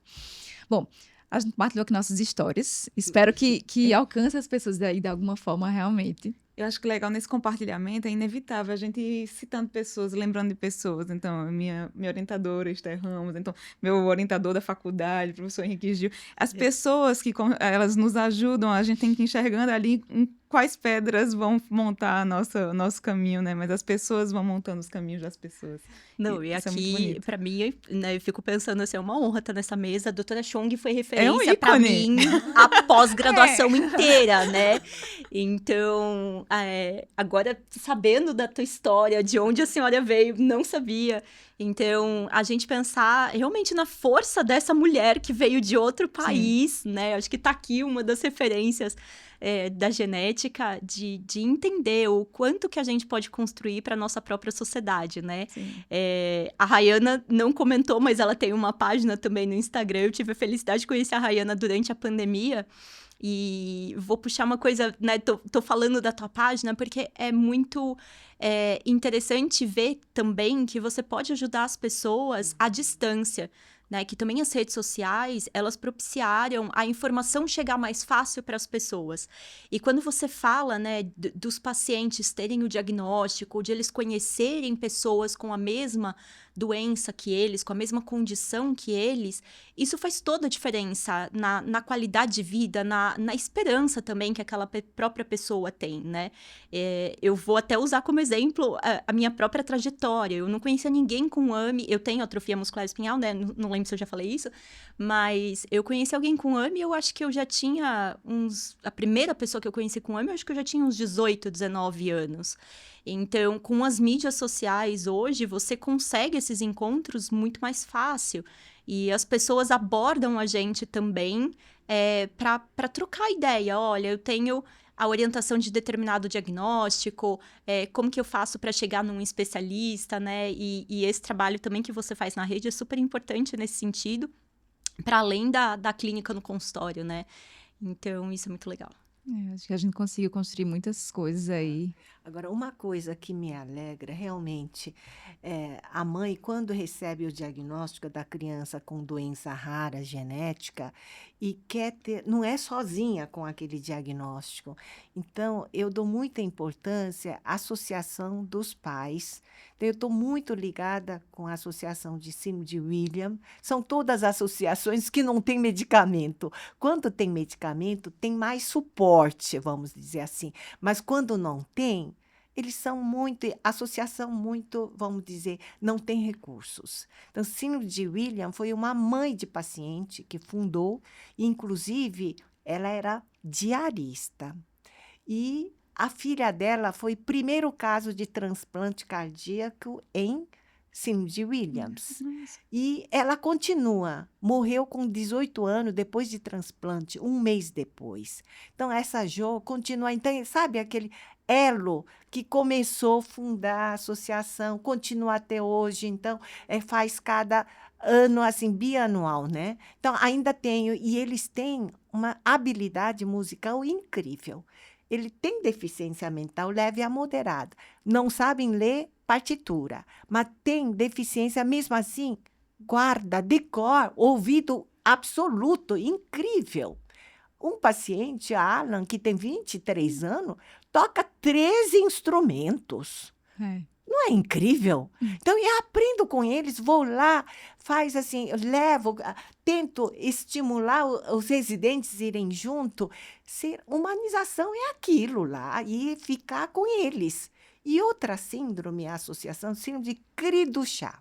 Bom, a gente compartilhou aqui nossas histórias. Espero que alcance as pessoas aí de alguma forma realmente. Eu acho que legal nesse compartilhamento é inevitável a gente ir citando pessoas, lembrando de pessoas. Então, minha orientadora, Esther Ramos, então, meu orientador da faculdade, professor Henrique Gil. As pessoas que elas nos ajudam, a gente tem que ir enxergando ali em quais pedras vão montar nosso caminho, né? Mas as pessoas vão montando os caminhos das pessoas. Não, e isso é muito aqui, bonito. pra mim, né, eu fico pensando assim, é uma honra estar nessa mesa. A doutora Chong foi É um referência pra ícone. mim a pós-graduação inteira, né? Então, agora, sabendo da tua história, de onde a senhora veio, não sabia. Então, a gente pensar realmente na força dessa mulher que veio de outro país, né? Acho que tá aqui uma das referências da genética, de entender o quanto que a gente pode construir para nossa própria sociedade, né? A Rayana não comentou, mas ela tem uma página também no Instagram. Eu tive a felicidade de conhecer a Rayana durante a pandemia. E vou puxar uma coisa, né? Tô falando da tua página porque é muito interessante ver também que você pode ajudar as pessoas à distância, né? Que também as redes sociais, elas propiciaram a informação chegar mais fácil para as pessoas. E quando você fala, né, dos pacientes terem o diagnóstico, de eles conhecerem pessoas com a mesma doença que eles, com a mesma condição que eles, isso faz toda a diferença na qualidade de vida, na esperança também que aquela própria pessoa tem, né? Eu vou até usar como exemplo a minha própria trajetória. Eu não conhecia ninguém com AME, eu tenho atrofia muscular espinhal, né? Não lembro se eu já falei isso, mas eu conheci alguém com AME, eu acho que eu já tinha a primeira pessoa que eu conheci com AME, eu acho que eu já tinha uns 18, 19 anos. Então, com as mídias sociais hoje, você consegue esses encontros muito mais fácil. E as pessoas abordam a gente também para trocar ideia. Olha, eu tenho a orientação de determinado diagnóstico, como que eu faço para chegar num especialista, né? E esse trabalho também que você faz na rede é super importante nesse sentido, para além da clínica no consultório, né? Então, isso é muito legal. Acho que a gente conseguiu construir muitas coisas aí. Agora, uma coisa que me alegra realmente a mãe, quando recebe o diagnóstico da criança com doença rara genética e quer ter, não é sozinha com aquele diagnóstico. Então, eu dou muita importância à associação dos pais. Então, eu estou muito ligada com a associação de Síndrome de William. São todas associações que não têm medicamento. Quando tem medicamento, tem mais suporte, vamos dizer assim. Mas quando não tem, eles são muito, associação muito, vamos dizer, não tem recursos. Então, síndrome de William foi uma mãe de paciente que fundou, e, inclusive, ela era diarista. E a filha dela foi o primeiro caso de transplante cardíaco em síndrome de Williams. Nossa. E ela continua, morreu com 18 anos depois de transplante, um mês depois. Então, essa Jo continua, então, sabe aquele elo que começou a fundar a associação, continua até hoje, então, faz cada ano, assim, bianual, né? Então, ainda tenho, e eles têm uma habilidade musical incrível. Ele tem deficiência mental leve a moderada. Não sabem ler partitura, mas tem deficiência mesmo assim, guarda, decor, ouvido absoluto, incrível. Um paciente, Alan, que tem 23 anos, toca 13 instrumentos. É. Não é incrível? Então, eu aprendo com eles, vou lá, faz assim, eu levo, tento estimular os residentes a irem junto. Humanização é aquilo lá, e ficar com eles. E outra síndrome, a associação, síndrome de Cri-du-Chat.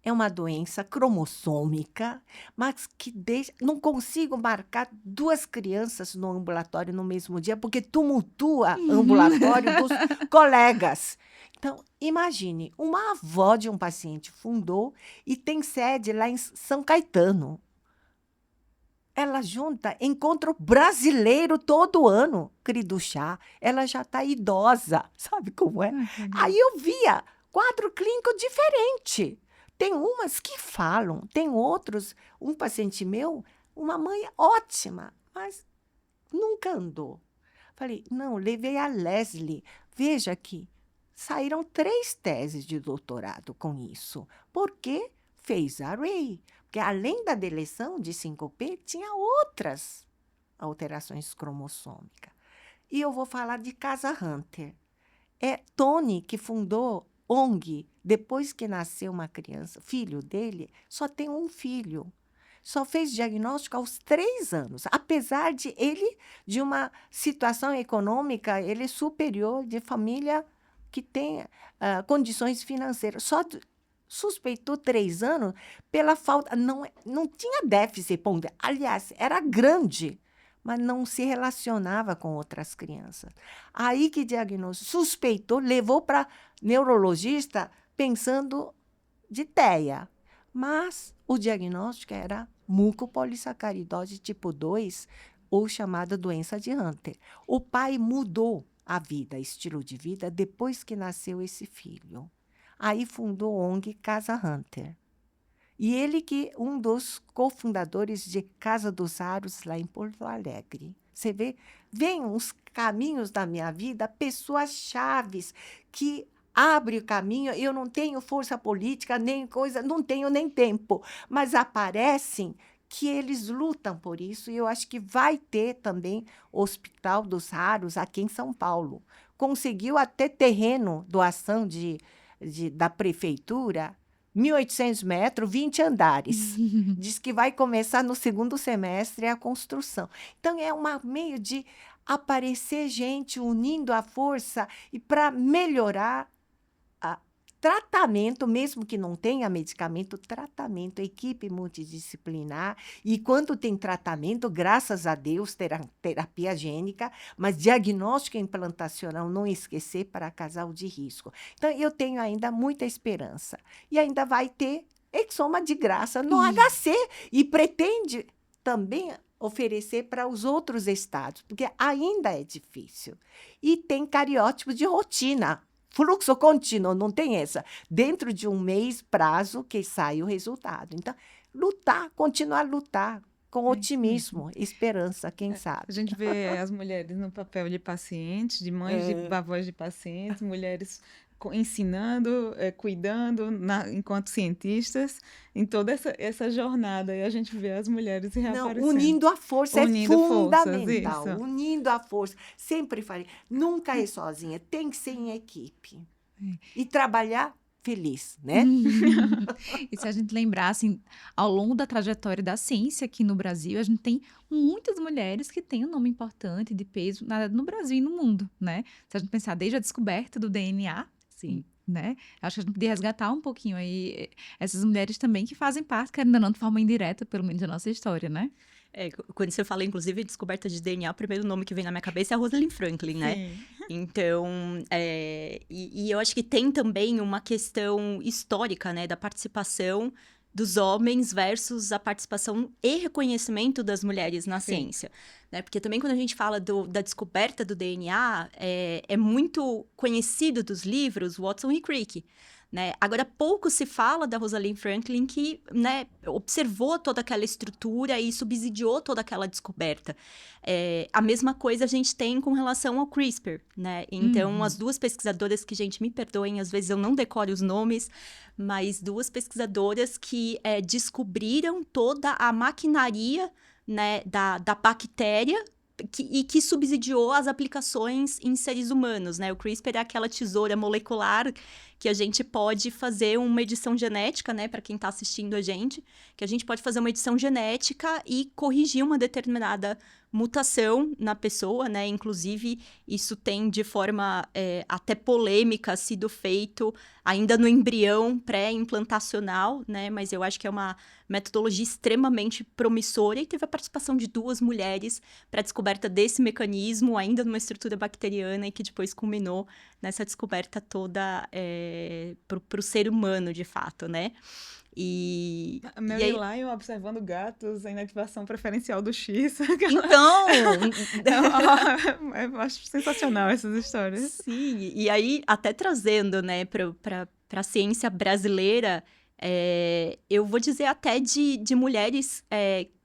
É uma doença cromossômica, mas que não consigo marcar 2 crianças no ambulatório no mesmo dia, porque tumultua o ambulatório dos colegas. Então, imagine, uma avó de um paciente fundou e tem sede lá em São Caetano. Ela junta encontro brasileiro todo ano, Cri-du-Chat. Ela já está idosa, sabe como é? Aí eu via quadro clínico diferente. Tem umas que falam, tem outros, um paciente meu, uma mãe ótima, mas nunca andou. Falei, não, levei a Leslie. Veja aqui, saíram 3 teses de doutorado com isso. Por quê? Fez array. Porque além da deleção de 5P, tinha outras alterações cromossômicas. E eu vou falar de Casa Hunter. É Tony que fundou ONG, depois que nasceu uma criança, filho dele, só tem um filho. Só fez diagnóstico aos 3 anos. Apesar de ele, de uma situação econômica, ele é superior, de família que tem condições financeiras. Só suspeitou 3 anos pela falta. Não tinha déficit ponderal. Aliás, era grande, mas não se relacionava com outras crianças. Aí que diagnosticou, suspeitou, levou para neurologista pensando de TEA. Mas o diagnóstico era mucopolissacaridose tipo 2, ou chamada doença de Hunter. O pai mudou a vida, estilo de vida, depois que nasceu esse filho. Aí fundou a ONG Casa Hunter. E ele que um dos cofundadores de Casa dos Raros, lá em Porto Alegre. Você vê, vem uns caminhos da minha vida, pessoas chaves que abrem o caminho. Eu não tenho força política, nem coisa, não tenho nem tempo, mas aparecem que eles lutam por isso. E eu acho que vai ter também o Hospital dos Raros aqui em São Paulo. Conseguiu até terreno, doação da prefeitura, 1.800 metros, 20 andares. Diz que vai começar no 2º semestre a construção. Então, é um meio de aparecer gente unindo a força e para melhorar tratamento, mesmo que não tenha medicamento, tratamento, equipe multidisciplinar. E quando tem tratamento, graças a Deus, terapia gênica, mas diagnóstico implantacional, não esquecer, para casal de risco. Então, eu tenho ainda muita esperança. E ainda vai ter exoma de graça no HC e pretende também oferecer para os outros estados, porque ainda é difícil. E tem cariótipo de rotina. Fluxo contínuo, não tem essa. Dentro de um mês, prazo, que sai o resultado. Então, lutar, continuar a lutar com otimismo, esperança, quem sabe. A gente vê as mulheres no papel de pacientes, de mães, de avós de pacientes, mulheres ensinando, cuidando, enquanto cientistas, em toda essa jornada. E a gente vê as mulheres reaparecendo. Unindo a força Unindo é fundamental. forças, unindo a força. Sempre falei, nunca é sozinha, tem que ser em equipe. E trabalhar feliz, né? E se a gente lembrar, assim, ao longo da trajetória da ciência aqui no Brasil, a gente tem muitas mulheres que têm um nome importante, de peso, no Brasil e no mundo, né? Se a gente pensar desde a descoberta do DNA, Sim. né? Acho que a gente podia resgatar um pouquinho aí essas mulheres também que fazem parte, querendo ou não, de forma indireta, pelo menos, da nossa história, né? Quando você fala, inclusive, descoberta de DNA, o primeiro nome que vem na minha cabeça é a Rosalind Franklin, né? Sim. Então, e eu acho que tem também uma questão histórica, né, da participação dos homens versus a participação e reconhecimento das mulheres na Sim. ciência, né? Porque também quando a gente fala da descoberta do DNA, é muito conhecido dos livros Watson e Crick, né? Agora, pouco se fala da Rosalind Franklin que, né, observou toda aquela estrutura e subsidiou toda aquela descoberta. A mesma coisa a gente tem com relação ao CRISPR, né? Então, as duas pesquisadoras que, gente, me perdoem, às vezes eu não decoro os nomes, mas duas pesquisadoras que descobriram toda a maquinaria, né, da bactéria e que subsidiou as aplicações em seres humanos, né? O CRISPR é aquela tesoura molecular que a gente pode fazer uma edição genética, né? Para quem está assistindo a gente, que a gente pode fazer uma edição genética e corrigir uma determinada mutação na pessoa, né? Inclusive, isso tem de forma até polêmica sido feito ainda no embrião pré-implantacional, né? Mas eu acho que é uma metodologia extremamente promissora e teve a participação de duas mulheres para a descoberta desse mecanismo, ainda numa estrutura bacteriana, e que depois culminou nessa descoberta toda para o ser humano, de fato, né? A Mary Lyon observando gatos em ativação preferencial do X. Então, Eu acho sensacional essas histórias. sim, e aí até trazendo, né, para a ciência brasileira, eu vou dizer até de mulheres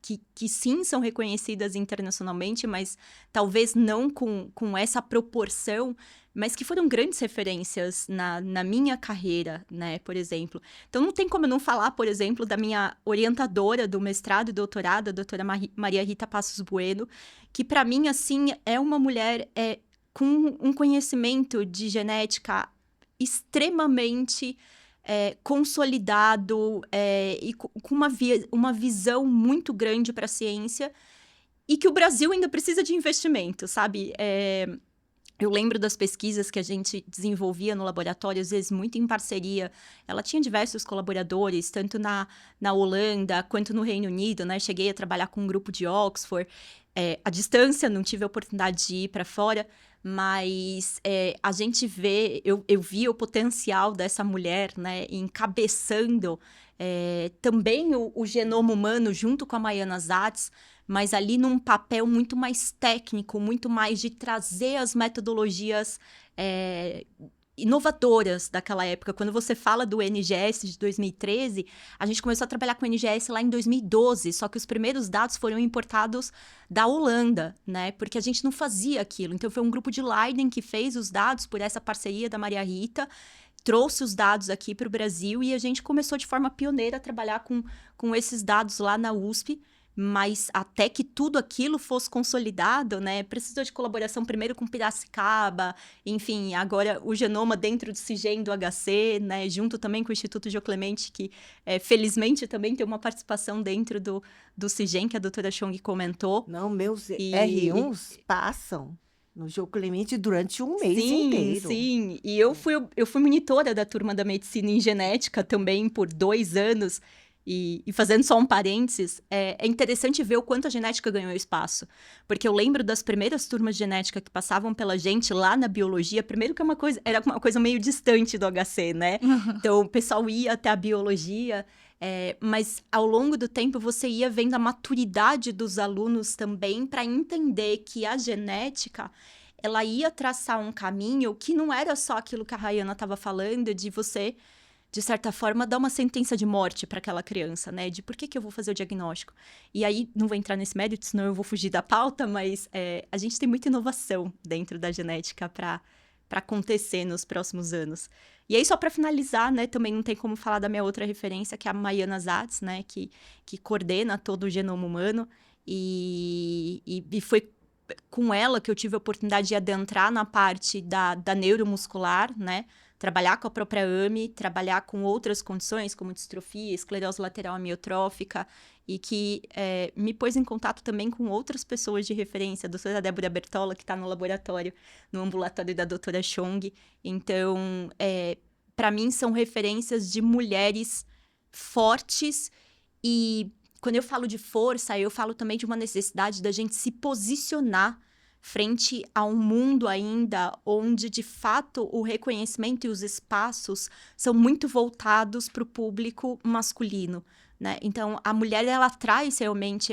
que sim são reconhecidas internacionalmente, mas talvez não com essa proporção, mas que foram grandes referências na minha carreira, né, por exemplo. Então, não tem como eu não falar, por exemplo, da minha orientadora do mestrado e doutorado, a doutora Maria Rita Passos Bueno, que, para mim, assim, é uma mulher com um conhecimento de genética extremamente consolidado e com uma visão muito grande para a ciência, e que o Brasil ainda precisa de investimento, sabe? Eu lembro das pesquisas que a gente desenvolvia no laboratório, às vezes muito em parceria. Ela tinha diversos colaboradores, tanto na Holanda quanto no Reino Unido, né? Cheguei a trabalhar com um grupo de Oxford. À distância, não tive a oportunidade de ir para fora, mas a gente vê, eu vi o potencial dessa mulher, né? Encabeçando também o genoma humano junto com a Maiana Zatz, mas ali num papel muito mais técnico, muito mais de trazer as metodologias inovadoras daquela época. Quando você fala do NGS de 2013, a gente começou a trabalhar com o NGS lá em 2012, só que os primeiros dados foram importados da Holanda, né? Porque a gente não fazia aquilo. Então, foi um grupo de Leiden que fez os dados por essa parceria da Maria Rita, trouxe os dados aqui para o Brasil e a gente começou de forma pioneira a trabalhar com esses dados lá na USP, mas até que tudo aquilo fosse consolidado, né, precisou de colaboração primeiro com Piracicaba, enfim, agora o genoma dentro do CIGEM do HC, né, junto também com o Instituto Jô Clemente, que felizmente também tem uma participação dentro do CIGEM, que a doutora Chong comentou. Não, meus R1s passam no Jô Clemente durante um mês inteiro. Sim, e eu fui monitora da turma da medicina em genética também por 2 anos, e fazendo só um parênteses, é interessante ver o quanto a genética ganhou espaço. Porque eu lembro das primeiras turmas de genética que passavam pela gente lá na biologia, primeiro que era uma coisa meio distante do HC, né? Então, o pessoal ia até a biologia, mas ao longo do tempo você ia vendo a maturidade dos alunos também para entender que a genética, ela ia traçar um caminho que não era só aquilo que a Rayana estava falando, de você, de certa forma, dar uma sentença de morte para aquela criança, né? De por que eu vou fazer o diagnóstico. E aí, não vou entrar nesse mérito, senão eu vou fugir da pauta, mas a gente tem muita inovação dentro da genética para acontecer nos próximos anos. E aí, só para finalizar, né? Também não tem como falar da minha outra referência, que é a Maiana Zatz, né? Que coordena todo o genoma humano. E foi com ela que eu tive a oportunidade de adentrar na parte da neuromuscular, né? trabalhar com a própria AME, trabalhar com outras condições, como distrofia, esclerose lateral amiotrófica, e que me pôs em contato também com outras pessoas de referência, a doutora Débora Bertola, que está no laboratório, no ambulatório da doutora Chong. Então, para mim, são referências de mulheres fortes, e quando eu falo de força, eu falo também de uma necessidade da gente se posicionar frente a um mundo ainda onde, de fato, o reconhecimento e os espaços são muito voltados para o público masculino, né? Então, a mulher, ela traz realmente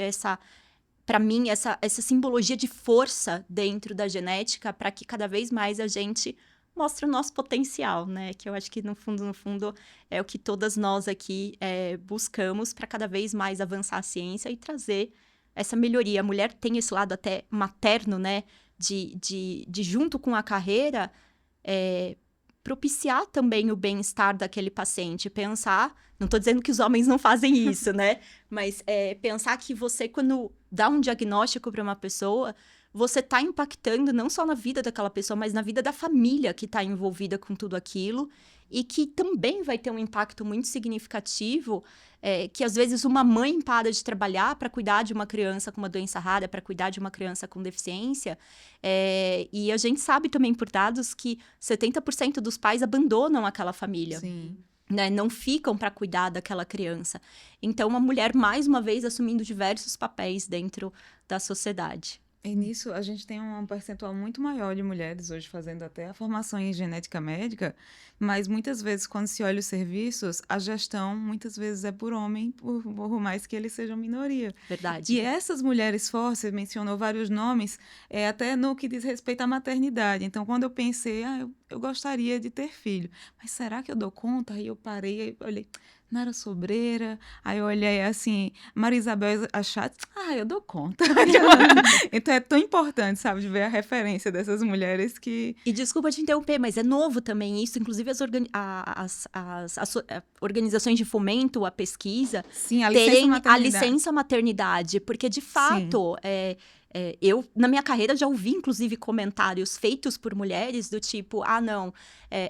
para mim, essa simbologia de força dentro da genética para que cada vez mais a gente mostre o nosso potencial, né? Que eu acho que, no fundo, é o que todas nós aqui buscamos para cada vez mais avançar a ciência e trazer essa melhoria. A mulher tem esse lado até materno, né? De junto com a carreira, propiciar também o bem-estar daquele paciente. Pensar, não estou dizendo que os homens não fazem isso, né? Mas pensar que você, quando dá um diagnóstico para uma pessoa, você está impactando não só na vida daquela pessoa, mas na vida da família que está envolvida com tudo aquilo, e que também vai ter um impacto muito significativo, que às vezes uma mãe para de trabalhar para cuidar de uma criança com uma doença rara, para cuidar de uma criança com deficiência, e a gente sabe também por dados que 70% dos pais abandonam aquela família. Sim. Né? Não ficam para cuidar daquela criança. Então, uma mulher, mais uma vez, assumindo diversos papéis dentro da sociedade. E nisso, a gente tem um percentual muito maior de mulheres hoje fazendo até a formação em genética médica, mas muitas vezes, quando se olha os serviços, a gestão muitas vezes é por homem, por mais que eles sejam minoria. Verdade. E essas mulheres fortes, você mencionou vários nomes, até no que diz respeito à maternidade. Então, quando eu pensei, eu gostaria de ter filho, mas será que eu dou conta? Aí eu parei, aí olhei... Nara Sobreira, aí eu olhei assim, Maria Isabel Achatz, eu dou conta. Então é tão importante, sabe, de ver a referência dessas mulheres que... E desculpa te interromper, mas é novo também isso, inclusive as organizações de fomento, a pesquisa, Sim, terem a licença maternidade, porque de fato... eu, na minha carreira, já ouvi, inclusive, comentários feitos por mulheres do tipo,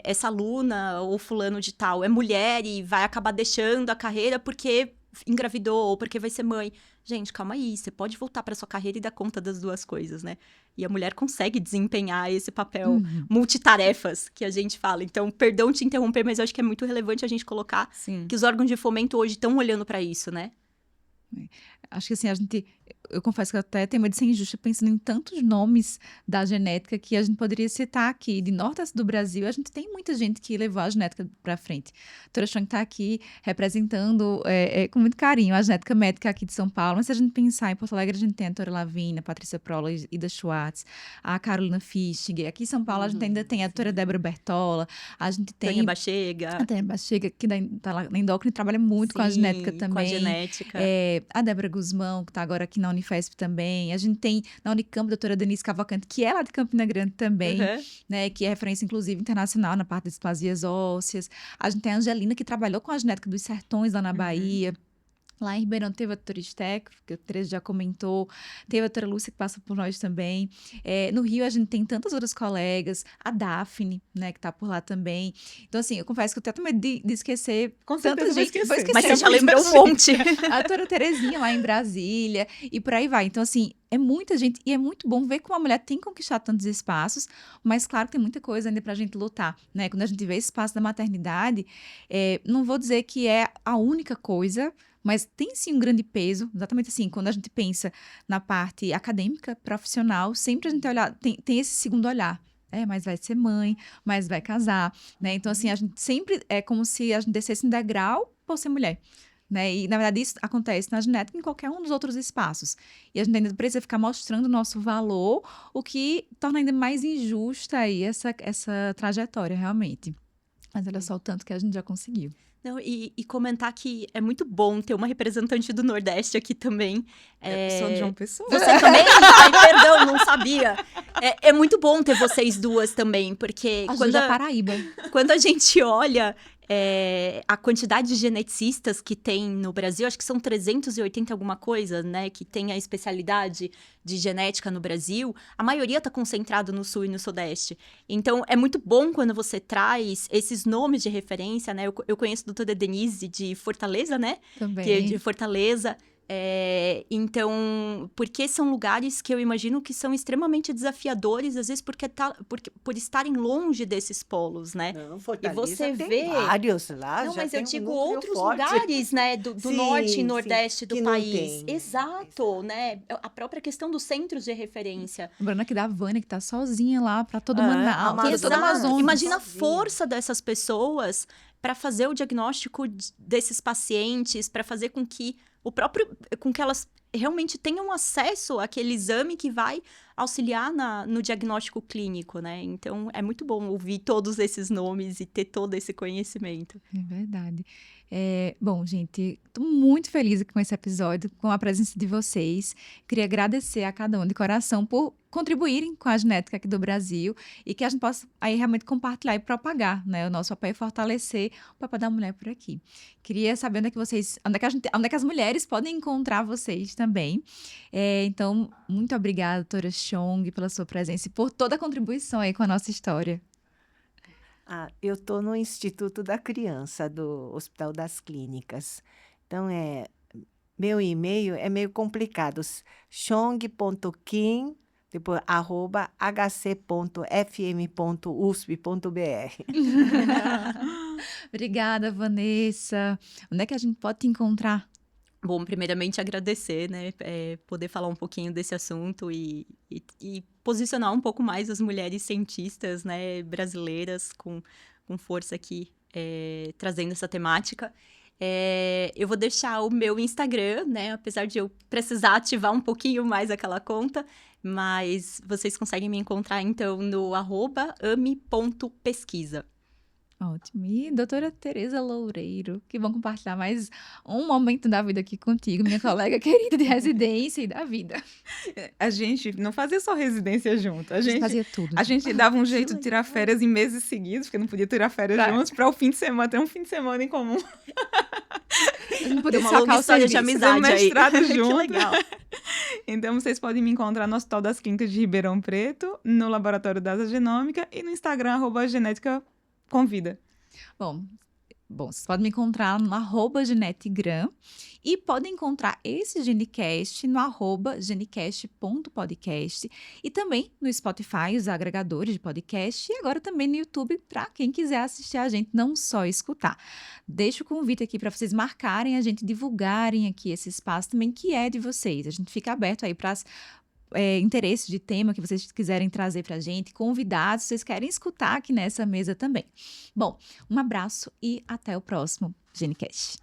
essa aluna ou fulano de tal é mulher e vai acabar deixando a carreira porque engravidou ou porque vai ser mãe. Gente, calma aí, você pode voltar para sua carreira e dar conta das duas coisas, né? E a mulher consegue desempenhar esse papel multitarefas que a gente fala. Então, perdão te interromper, mas eu acho que é muito relevante a gente colocar que os órgãos de fomento hoje estão olhando para isso, né? Acho que assim, eu confesso que eu até tenho medo de ser injusta pensando em tantos nomes da genética que a gente poderia citar aqui. De norte a sul do Brasil, a gente tem muita gente que levou a genética para frente. A doutora Chong está aqui representando com muito carinho a genética médica aqui de São Paulo. Mas se a gente pensar em Porto Alegre, a gente tem a doutora Lavina, a Patrícia Prola, Ida Schwartz, a Carolina Fischig. Aqui em São Paulo, a gente ainda tem a doutora Débora Bertola, a gente tem... Tânia Bachega. A Tânia Bachega, que está lá na endócrina e trabalha muito com a genética também. Com a genética. A Débora Guzmão, que está agora aqui na Unifesp também. A gente tem na Unicamp a doutora Denise Cavalcante, que é lá de Campina Grande também, né, que é referência, inclusive, internacional na parte de displasias ósseas. A gente tem a Angelina, que trabalhou com a genética dos sertões lá na Bahia. Lá em Ribeirão teve a doutora Steck, que o Tereza já comentou. Teve a doutora Lúcia, que passa por nós também. No Rio, a gente tem tantas outras colegas. A Daphne, né, que está por lá também. Então, assim, eu confesso que eu tenho medo de esquecer. Com certeza tanta gente. Vou esquecer. Mas você já lembrou um monte. A doutora Terezinha lá em Brasília. E por aí vai. Então, assim, é muita gente. E é muito bom ver como a mulher tem conquistado tantos espaços. Mas, claro, tem muita coisa ainda pra gente lutar, né? Quando a gente vê esse espaço da maternidade, não vou dizer que é a única coisa, mas tem sim um grande peso, exatamente assim, quando a gente pensa na parte acadêmica, profissional, sempre a gente olha, tem esse segundo olhar. Mas vai ser mãe, mas vai casar, né? Então, assim, a gente sempre é como se a gente descesse um degrau por ser mulher, né? E, na verdade, isso acontece na genética e em qualquer um dos outros espaços. E a gente ainda precisa ficar mostrando o nosso valor, o que torna ainda mais injusta aí essa trajetória, realmente. Mas olha só o tanto que a gente já conseguiu. Não, e comentar que é muito bom ter uma representante do Nordeste aqui também. Eu sou de João Pessoa. Você também? Ai, perdão, não sabia. É muito bom ter vocês duas também, porque Paraíba. quando a gente olha A quantidade de geneticistas que tem no Brasil, acho que são 380 alguma coisa, né? Que tem a especialidade de genética no Brasil. A maioria está concentrado no Sul e no Sudeste. Então, é muito bom quando você traz esses nomes de referência, né? Eu conheço a doutora Denise de Fortaleza, né? Também. Que é de Fortaleza. Então, porque são lugares que eu imagino que são extremamente desafiadores, às vezes por estarem longe desses polos, né? Não, Fortaleza você tem vê- vários lá, Não, já mas tem eu um digo núcleo outros forte. lugares, né, do Sim, norte e sim, nordeste do que não país. tem. Exato, né? A própria questão dos centros de referência. Lembrando aqui da Vânia, que tá sozinha lá pra todo Ah, Manaus, Amazonas. toda a Amazônia. Imagina a Sozinha. força dessas pessoas para fazer o diagnóstico desses pacientes, para fazer com que elas realmente tenham acesso àquele exame que vai auxiliar no diagnóstico clínico, né? Então, é muito bom ouvir todos esses nomes e ter todo esse conhecimento. É verdade. Bom, gente, estou muito feliz com esse episódio, com a presença de vocês. Queria agradecer a cada um de coração por contribuírem com a genética aqui do Brasil e que a gente possa aí realmente compartilhar e propagar, né, o nosso papel e fortalecer o papel da mulher por aqui. Queria saber onde é que as mulheres podem encontrar vocês também. Então, muito obrigada, doutora Chong, pela sua presença e por toda a contribuição aí com a nossa história. Eu estou no Instituto da Criança, do Hospital das Clínicas. Então, meu e-mail é meio complicado. chong.kim, depois, @hc.fm.usp.br. Obrigada, Vanessa. Onde é que a gente pode te encontrar? Bom, primeiramente agradecer, né, poder falar um pouquinho desse assunto e posicionar um pouco mais as mulheres cientistas, né, brasileiras com força aqui, trazendo essa temática. Eu vou deixar o meu Instagram, né, apesar de eu precisar ativar um pouquinho mais aquela conta, mas vocês conseguem me encontrar, então, no @ame.pesquisa. Ótimo. E doutora Tereza Loureiro, que vão compartilhar mais um momento da vida aqui contigo, minha colega querida de residência e da vida. A gente não fazia só residência junto. A gente fazia tudo. A gente dava um jeito de tirar férias em meses seguidos, porque não podia tirar férias juntos, para o fim de semana, ter um fim de semana em comum. Não podia Tem uma sacar longa o história de serviço. Fazer um amizade aí. mestrado Que junto. legal. Então, vocês podem me encontrar no Hospital das Clínicas de Ribeirão Preto, no Laboratório Data Genômica e no Instagram, @genéticaconvida. Bom, vocês podem me encontrar no @genetigram e podem encontrar esse Genicast no @genicast.podcast e também no Spotify, os agregadores de podcast e agora também no YouTube para quem quiser assistir a gente, não só escutar. Deixo o convite aqui para vocês marcarem a gente, divulgarem aqui esse espaço também que é de vocês. A gente fica aberto aí para as interesses de tema que vocês quiserem trazer para a gente, convidados, vocês querem escutar aqui nessa mesa também. Bom, um abraço e até o próximo Genicast.